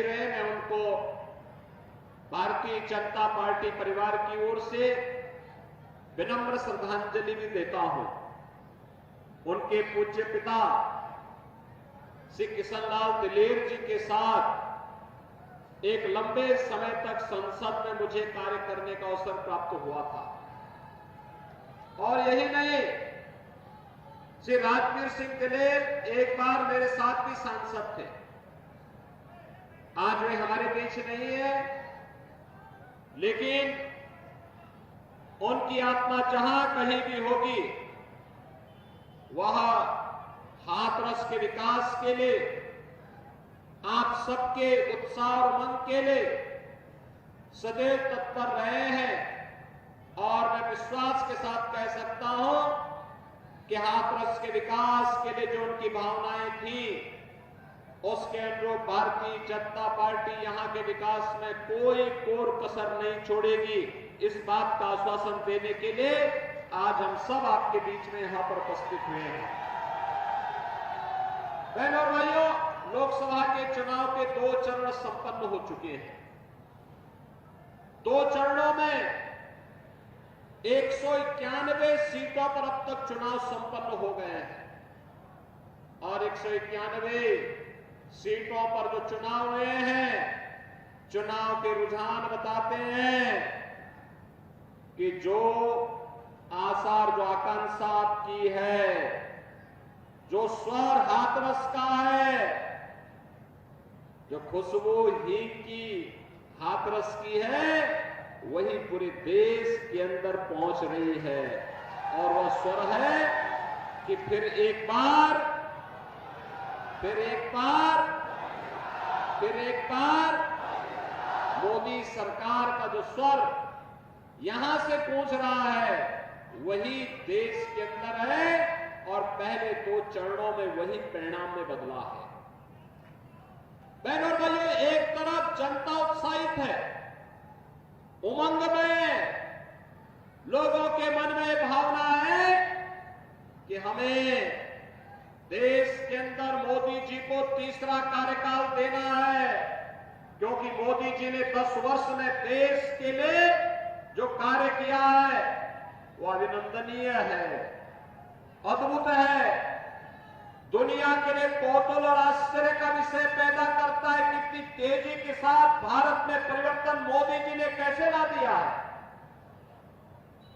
मैं उनको भारतीय जनता पार्टी परिवार की ओर से विनम्र श्रद्धांजलि भी देता हूं। उनके पूज्य पिता श्री किशनलाल दिलेर जी के साथ एक लंबे समय तक संसद में मुझे कार्य करने का अवसर प्राप्त हुआ था। और यही नहीं, श्री राजवीर सिंह दिलेर एक बार मेरे साथ भी सांसद थे। आज वे हमारे बीच नहीं है, लेकिन उनकी आत्मा जहां कहीं भी होगी, वह हाथरस के विकास के लिए, आप सबके उत्साह और उमंग के लिए सदैव तत्पर रहे हैं। और मैं विश्वास के साथ कह सकता हूं कि हाथरस के विकास के लिए जो उनकी भावनाएं थी, उसके अनुरूप भारतीय जनता पार्टी यहां के विकास में कोई कोर कसर नहीं छोड़ेगी। इस बात का आश्वासन देने के लिए आज हम सब आपके बीच में यहां पर उपस्थित हुए हैं। बहनों और भाइयों, लोकसभा के चुनाव के 2 चरण संपन्न हो चुके हैं। 2 चरणों में 191 सीटों पर अब तक चुनाव संपन्न हो गए हैं। और 191 सीटों पर जो चुनाव हुए हैं, चुनाव के रुझान बताते हैं कि जो आसार, जो आकांक्षा आपकी है, जो स्वर हाथरस का है, जो खुशबू हींग की हाथरस की है, वही पूरे देश के अंदर पहुंच रही है। और वह स्वर है कि फिर एक बार मोदी सरकार का जो स्वर यहां से गूंज रहा है, वही देश के अंदर है। और पहले 2 चरणों में वही परिणाम में बदला है। बहनों और भाइयों, एक तरफ जनता उत्साहित है, उमंग में, लोगों के मन में भावना है कि हमें देश के अंदर मोदी जी को तीसरा कार्यकाल देना है, क्योंकि मोदी जी ने 10 वर्ष में देश के लिए जो कार्य किया है वो अभिनंदनीय है, अद्भुत है, दुनिया के लिए कौतूहल और आश्चर्य का विषय पैदा करता है। कितनी तेजी के साथ भारत में परिवर्तन मोदी जी ने कैसे ला दिया है।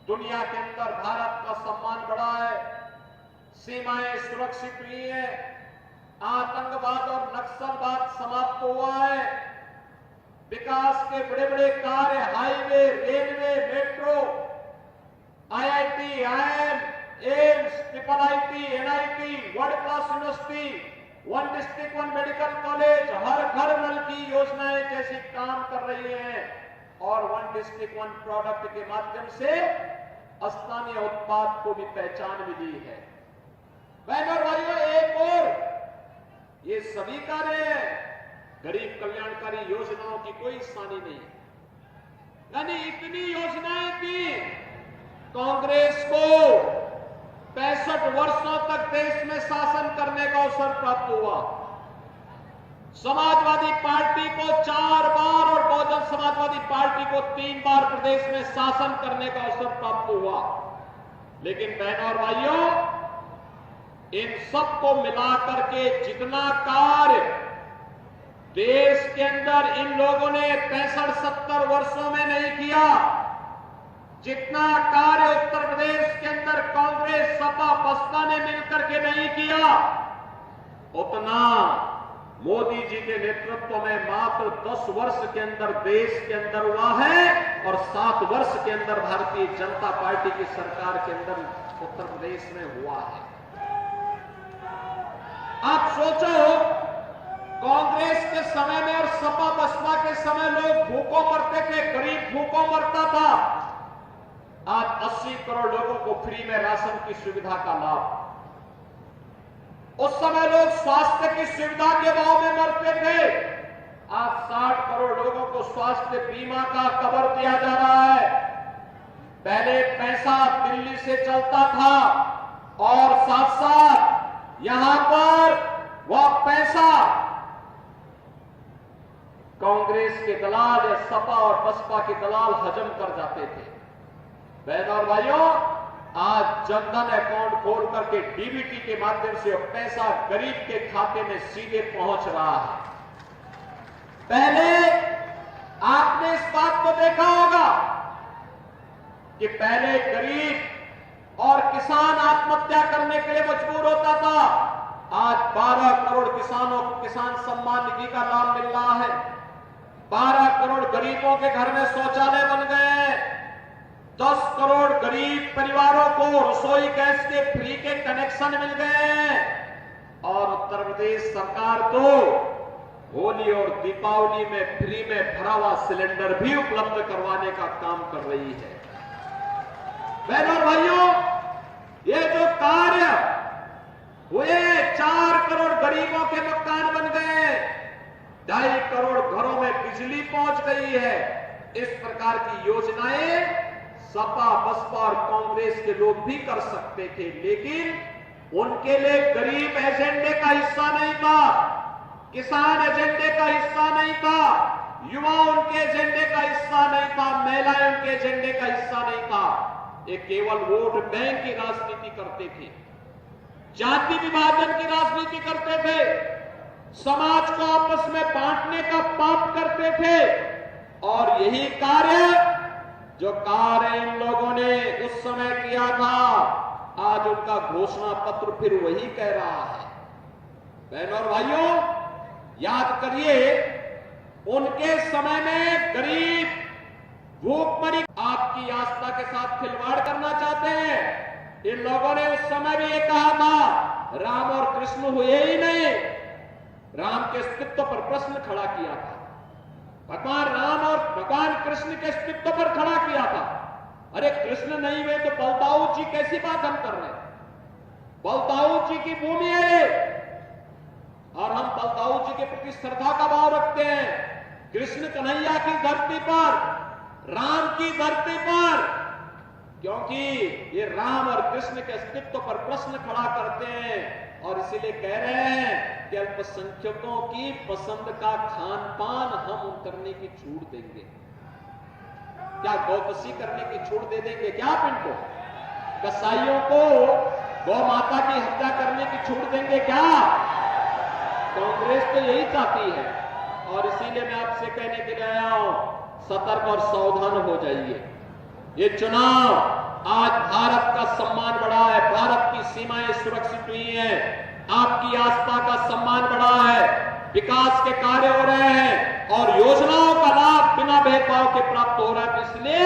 दुनिया के अंदर भारत का सम्मान बढ़ा है, सीमाएं सुरक्षित हुई है, आतंकवाद और नक्सलवाद समाप्त हुआ है, विकास के बड़े बड़े कार्य, highway, railway, metro, IIT, IIM, AIIMS, IIIT, NIT, world class university, 1 district 1 medical college, हर घर नल की योजनाएं जैसी काम कर रही हैं। और 1 डिस्ट्रिक्ट 1 प्रोडक्ट के माध्यम से स्थानीय उत्पाद को भी पहचान मिली है। बहनों और भाइयों, एक और ये सभी कार्य है, गरीब कल्याणकारी योजनाओं की कोई सानी नहीं। यानी इतनी योजनाएं थी, कांग्रेस को 65 वर्षों तक देश में शासन करने का अवसर प्राप्त हुआ। समाजवादी पार्टी को 4 बार और बहुजन समाजवादी पार्टी को 3 बार प्रदेश में शासन करने का अवसर प्राप्त हुआ। लेकिन बहनों और भाइयों, इन सबको मिलाकर के जितना कार्य देश के अंदर इन लोगों ने 65-70 वर्षों में नहीं किया, जितना कार्य उत्तर प्रदेश के अंदर कांग्रेस, सपा, बसपा ने मिलकर के नहीं किया, उतना मोदी जी के नेतृत्व में मात्र 10 वर्ष के अंदर देश के अंदर हुआ है। और 7 वर्ष के अंदर भारतीय जनता पार्टी की सरकार के अंदर उत्तर प्रदेश में हुआ है। आप सोचो, कांग्रेस के समय में और सपा बसपा के समय लोग भूखों मरते थे, गरीब भूखों मरता था। आज 80 करोड़ लोगों को फ्री में राशन की सुविधा का लाभ। उस समय लोग स्वास्थ्य की सुविधा के अभाव में मरते थे। आज 60 करोड़ लोगों को स्वास्थ्य बीमा का कवर दिया जा रहा है। पहले पैसा दिल्ली से चलता था और साथ साथ यहां पर वह पैसा कांग्रेस के दलाल या सपा और बसपा के दलाल हजम कर जाते थे। बहनों और भाइयों, आज जनधन अकाउंट खोल करके डीबीटी के माध्यम से पैसा गरीब के खाते में सीधे पहुंच रहा है। पहले आपने इस बात को देखा होगा कि पहले गरीब और किसान आत्महत्या करने के लिए मजबूर होता था। आज 12 करोड़ किसानों को किसान सम्मान निधि का लाभ मिल रहा है। 12 करोड़ गरीबों के घर में शौचालय बन गए हैं। 10 करोड़ गरीब परिवारों को रसोई गैस के फ्री के कनेक्शन मिल गए हैं। और उत्तर प्रदेश सरकार तो होली और दीपावली में फ्री में भरा हुआ सिलेंडर भी उपलब्ध करवाने का काम कर रही है। बहनों और भाइयों, ये जो कार्य हुए, 4 करोड़ गरीबों के मकान बन गए, 2.5 करोड़ घरों में बिजली पहुंच गई है। इस प्रकार की योजनाएं सपा, बसपा और कांग्रेस के लोग भी कर सकते थे, लेकिन उनके लिए गरीब एजेंडे का हिस्सा नहीं था, किसान एजेंडे का हिस्सा नहीं था, युवा उनके एजेंडे का हिस्सा नहीं था, महिलाएं उनके एजेंडे का हिस्सा नहीं था। ये केवल वोट बैंक की राजनीति करते थे, जाति विभाजन की राजनीति करते थे, समाज को आपस में बांटने का पाप करते थे। और यही कार्य जो कार्य इन लोगों ने उस समय किया था, आज उनका घोषणा पत्र फिर वही कह रहा है। बहनों और भाइयों, याद करिए, उनके समय में गरीब भूखमरी आपकी आस्था के साथ खिलवाड़ करना चाहते हैं। इन लोगों ने उस समय भी ये कहा था, राम और कृष्ण हुए ही नहीं, राम के अस्तित्व पर प्रश्न खड़ा किया था। भगवान राम और भगवान कृष्ण के अस्तित्व पर खड़ा किया था। अरे कृष्ण नहीं हुए तो बलदाऊ जी कैसी बात हम कर रहे हैं? बलदाऊ जी की भूमि है ये, और हम बलदाऊ जी के प्रति श्रद्धा का भाव रखते हैं। कृष्ण कन्हैया की धरती पर, राम की धरती पर, क्योंकि ये राम और कृष्ण के अस्तित्व पर प्रश्न खड़ा करते हैं। और इसीलिए कह रहे हैं कि अल्पसंख्यकों की पसंद का खान पान हम करने की छूट देंगे। क्या गौकशी करने की छूट दे देंगे क्या आप इनको? कसाईयों को गौ माता की हत्या करने की छूट देंगे क्या? कांग्रेस तो यही चाहती है। और इसीलिए मैं आपसे कहने के लिए आया हूं, सतर्क और सावधान हो जाइए। ये चुनाव आज भारत का सम्मान बढ़ा है, भारत की सीमाएं सुरक्षित हुई हैं, आपकी आस्था का सम्मान बढ़ा है, विकास के कार्य हो रहे हैं और योजनाओं का लाभ बिना भेदभाव के प्राप्त हो रहा है। इसलिए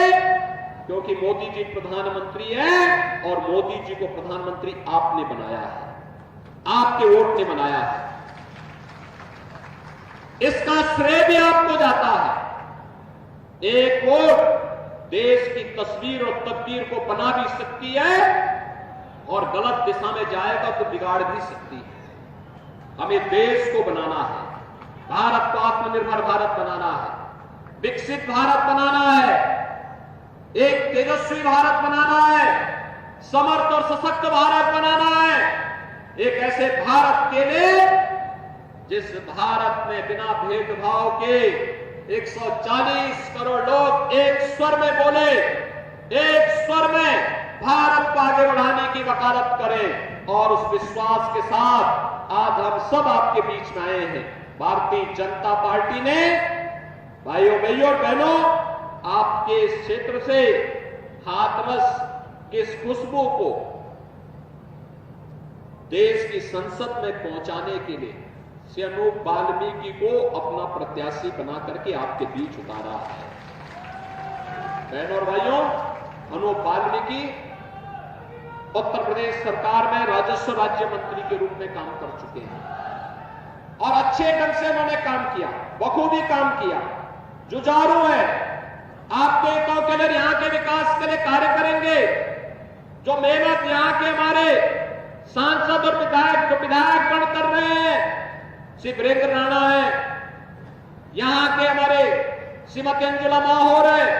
क्योंकि मोदी जी प्रधानमंत्री हैं और मोदी जी को प्रधानमंत्री आपने बनाया है, आपके वोट ने बनाया है। इसका श्रेय भी आपको जाता है। एक वोट देश की तस्वीर और तकदीर को बना भी सकती है और गलत दिशा में जाएगा तो बिगाड़ भी सकती है। हमें देश को बनाना है, भारत को आत्मनिर्भर भारत बनाना है, विकसित भारत बनाना है, एक तेजस्वी भारत बनाना है, समर्थ और सशक्त भारत बनाना है। एक ऐसे भारत के लिए जिस भारत में बिना भेदभाव के 140 करोड़ लोग एक स्वर में बोले, एक स्वर में भारत को आगे बढ़ाने की वकालत करें। और उस विश्वास के साथ आज हम सब आपके बीच में आए हैं। भारतीय जनता पार्टी ने भाइयों बहनों बहनों आपके इस क्षेत्र से हाथरस की इस खुशबू को देश की संसद में पहुंचाने के लिए श्री अनूप वाल्मीकि को अपना प्रत्याशी बना करके आपके बीच उतारा है। बहनों और भाइयों, अनूप वाल्मीकि उत्तर प्रदेश सरकार में राजस्व राज्य मंत्री के रूप में काम कर चुके हैं और अच्छे ढंग से उन्होंने काम किया, बखूबी काम किया, जुझारू है। आपके हितों के लिए, यहां के विकास के लिए कार्य करेंगे। जो मेहनत यहां के हमारे सांसद और विधायक श्री वीरेंद्र राणा है, यहां के हमारे श्रीमती अंजुला माहौर है,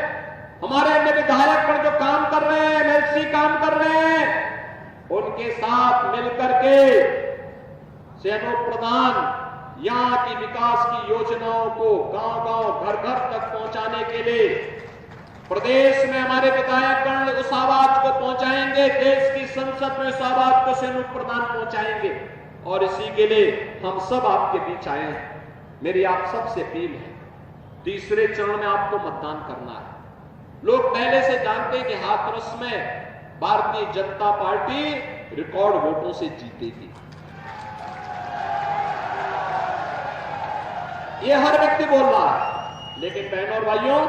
हमारे अन्य विधायक पर जो काम कर रहे हैं, एमएलसी काम कर रहे हैं, उनके साथ मिलकर के अनूप प्रधान यहां की विकास की योजनाओं को गांव-गांव, घर-घर तक पहुंचाने के लिए प्रदेश में हमारे विधायकगण उस आवाज को पहुंचाएंगे, देश की संसद में उस आवाज को अनूप प्रधान पहुंचाएंगे। और इसी के लिए हम सब आपके बीच आए हैं। मेरी आप सबसे अपील है, तीसरे चरण में आपको मतदान करना है। लोग पहले से जानते हैं कि हाथरस में भारतीय जनता पार्टी रिकॉर्ड वोटों से जीतेगी। ये हर व्यक्ति बोल रहा है, लेकिन बहनों और भाइयों,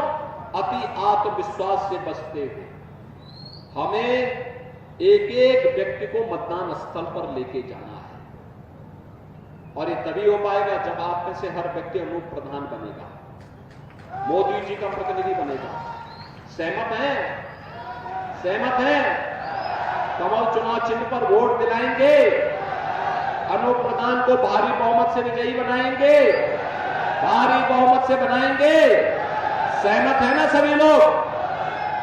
अति आत्मविश्वास से बचते हुए हमें एक एक व्यक्ति को मतदान स्थल पर लेके जाना है। और ये तभी हो पाएगा जब आप में से हर व्यक्ति अनूप प्रधान बनेगा, मोदी जी का प्रतिनिधि बनेगा। सहमत हैं? सहमत हैं? कमल चुनाव चिन्ह पर वोट दिलाएंगे, अनूप प्रधान को भारी बहुमत से विजयी बनाएंगे, भारी बहुमत से बनाएंगे। सहमत है ना सभी लोग?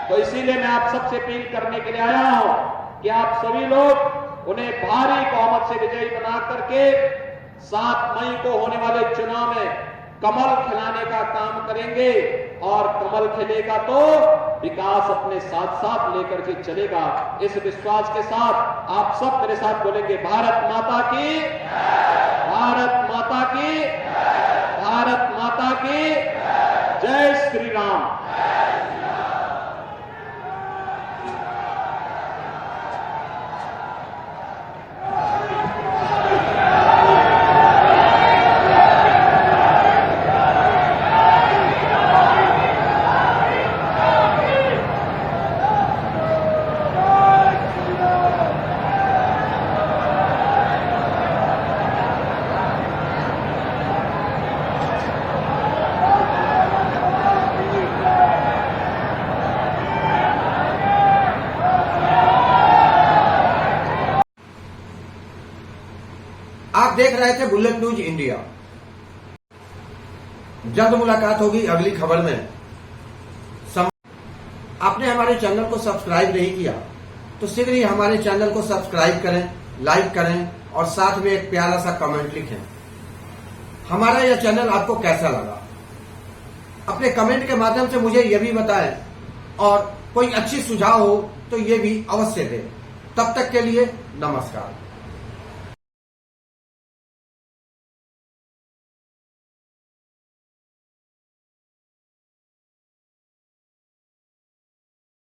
तो इसीलिए मैं आप सबसे अपील करने के लिए आया हूं कि आप सभी लोग उन्हें भारी बहुमत से विजयी बना करके 7 मई को होने वाले चुनाव में कमल खिलाने का काम करेंगे। और कमल खिलेगा तो विकास अपने साथ साथ लेकर के चलेगा। इस विश्वास के साथ आप सब मेरे साथ बोलेंगे, भारत माता की, भारत माता की, भारत माता की जय श्री राम। आप देख रहे थे बुलेट न्यूज इंडिया। जल्द मुलाकात होगी अगली खबर में। आपने हमारे चैनल को सब्सक्राइब नहीं किया तो शीघ्र ही हमारे चैनल को सब्सक्राइब करें, लाइक करें और साथ में एक प्यारा सा कमेंट लिखें। हमारा यह चैनल आपको कैसा लगा, अपने कमेंट के माध्यम से मुझे यह भी बताएं और कोई अच्छी सुझाव हो तो ये भी अवश्य दें। तब तक के लिए नमस्कार।